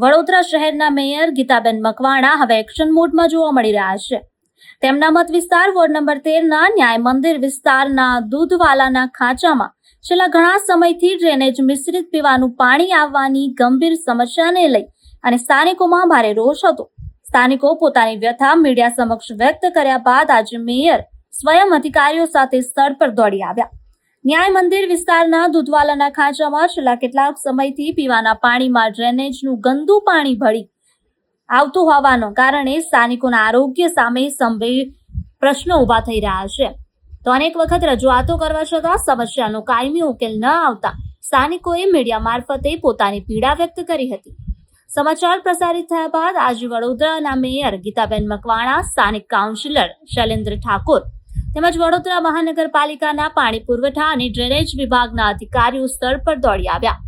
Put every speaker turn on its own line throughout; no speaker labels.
વડોદરા શહેરના મેયર ગીતાબેન મકવાણા હવે એક્શન મોડમાં જોવા મળી રહ્યા છે. તેમના મત વિસ્તાર વોર્ડ નંબર 13ના ન્યાય મંદિર વિસ્તારના દૂધવાલાના ખાંચામાં છેલ્લા ઘણા સમયથી ડ્રેનેજ મિશ્રિત પીવાનું પાણી આવવાની ગંભીર સમસ્યાને લઈ અને સ્થાનિકોમાં ભારે રોષ હતો. સ્થાનિકો પોતાની વ્યથા મીડિયા સમક્ષ વ્યક્ત કર્યા બાદ આજે મેયર સ્વયં અધિકારીઓ સાથે સ્થળ પર દોડી આવ્યા. ન્યાય મંદિર વિસ્તારના દૂધવાલાના ખાંચામાં છેલ્લા કેટલાક સમયથી પીવાના પાણીમાં ડ્રેનેજનું ગંદુ પાણી ભળી આવતું હોવાના કારણે સ્થાનિકોના આરોગ્ય સામે ગંભીર પ્રશ્નો ઉભા થઈ રહ્યા છે. તો અનેક વખત રજૂઆતો કરવા છતાં સમસ્યાનો કાયમી ઉકેલ ન આવતા સ્થાનિકોએ મીડિયા મારફતે પોતાની પીડા વ્યક્ત કરી હતી. સમાચાર પ્રસારિત થયા બાદ આજે વડોદરાના મેયર ગીતાબેન મકવાણા, સ્થાનિક કાઉન્સિલર શૈલેન્દ્ર ઠાકોર તેમજ વડોદરા મહાનગરપાલિકાના પાણી પુરવઠા અને ડ્રેનેજ વિભાગના અધિકારીઓ સ્થળ પર દોડી આવ્યા.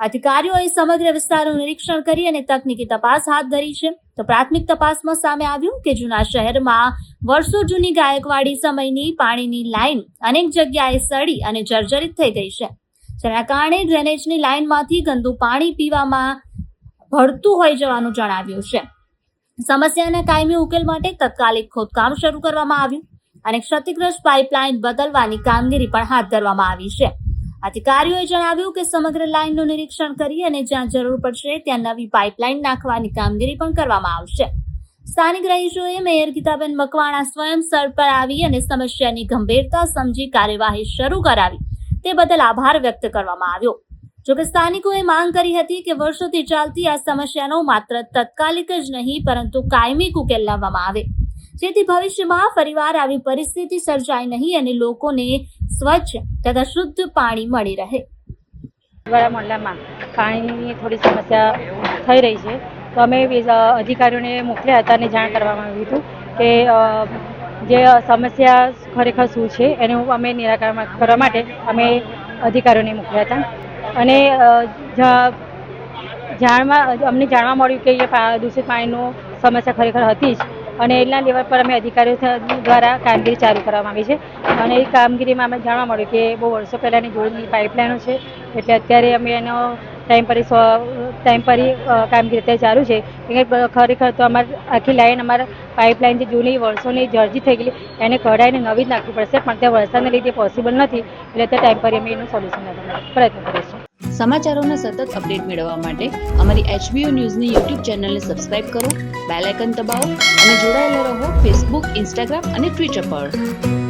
અધિકારીઓએ સમગ્ર વિસ્તારનું નિરીક્ષણ કરી અને તકનીકી તપાસ હાથ ધરી છે. તો પ્રાથમિક તપાસમાં સામે આવ્યું કે જૂના શહેરમાં વર્ષો જૂની ગાયકવાડી સમયની પાણીની લાઈન અનેક જગ્યાએ સડી અને જર્જરિત થઈ ગઈ છે, જેના કારણે ડ્રેનેજની લાઈનમાંથી ગંદુ પાણી પીવામાં ભળતું હોઈ જવાનું જણાવ્યું છે. સમસ્યાના કાયમી ઉકેલ માટે તાત્કાલિક ખોદકામ શરૂ કરવામાં આવ્યું અને ક્ષતિગ્રસ્ત પાઇપલાઇન બદલવાની કામગીરી પણ હાથ ધરવામાં આવી છે. અધિકારીઓએ જણાવ્યું કે સમગ્ર લાઇનનું નિરીક્ષણ કરી અને જ્યાં જરૂર પડશે ત્યાં નવી પાઇપલાઇન નાખવાની કામગીરી પણ કરવામાં આવશે. સ્થાનિક રહીશોએ મેયર ગીતાબેન મકવાણા સ્વયં સ્થળ પર આવી અને સમસ્યાની ગંભીરતા સમજી કાર્યવાહી શરૂ કરાવી તે બદલ આભાર વ્યક્ત કરવામાં આવ્યો. જોકે સ્થાનિકોએ માંગ કરી હતી કે વર્ષોથી ચાલતી આ સમસ્યાનો માત્ર તાત્કાલિક જ નહીં પરંતુ કાયમી ઉકેલ લાવવામાં આવે, જેથી ભવિષ્યમાં ફરીવાર આવી પરિસ્થિતિ સર્જાય નહીં અને લોકોને સ્વચ્છ તથા શુદ્ધ પાણી મળી રહે.
વાળા મોહલ્લામાં પાણીની થોડી સમસ્યા થઈ રહી છે, તો અમે અધિકારીઓને મોકલ્યા હતા અને જાણ કરવામાં આવ્યું હતું કે જે સમસ્યા ખરેખર શું છે એનું અમે નિરાકરણ કરવા માટે અમે અધિકારીઓને મોકલ્યા હતા. અને અમને જાણવા મળ્યું કે એ દૂષિત પાણીનું સમસ્યા ખરેખર હતી જ અને એટલા લેવલ પર અમે અધિકારીઓ દ્વારા કામગીરી ચાલુ કરવામાં આવી છે. અને એ કામગીરીમાં અમે જાણવા મળ્યું કે બહુ વર્ષો પહેલાંની જોડેલી પાઇપલાઇનો છે, એટલે અત્યારે અમે એનો ટાઈમ પર કામગીરી અત્યારે ચાલુ છે. ખરેખર તો અમારે આખી લાઈન અમારા પાઇપલાઇન જે જૂની વર્ષોની જર્જી થઈ ગયેલી એને કઢાઈને નવી જ નાખવી પડશે, પણ ત્યાં વરસાદને લીધે પોસિબલ નથી, એટલે તે ટાઈમ પર અમે એનું સોલ્યુશન લાવવાનો પ્રયત્ન કરીશું.
સમાચારોના સતત અપડેટ મેળવવા માટે અમારી HBO ન્યૂઝની YouTube ચેનલને સબસ્ક્રાઇબ કરો, બેલ આઇકન દબાવો અને જોડાયેલા રહો Facebook, Instagram અને Twitter પર.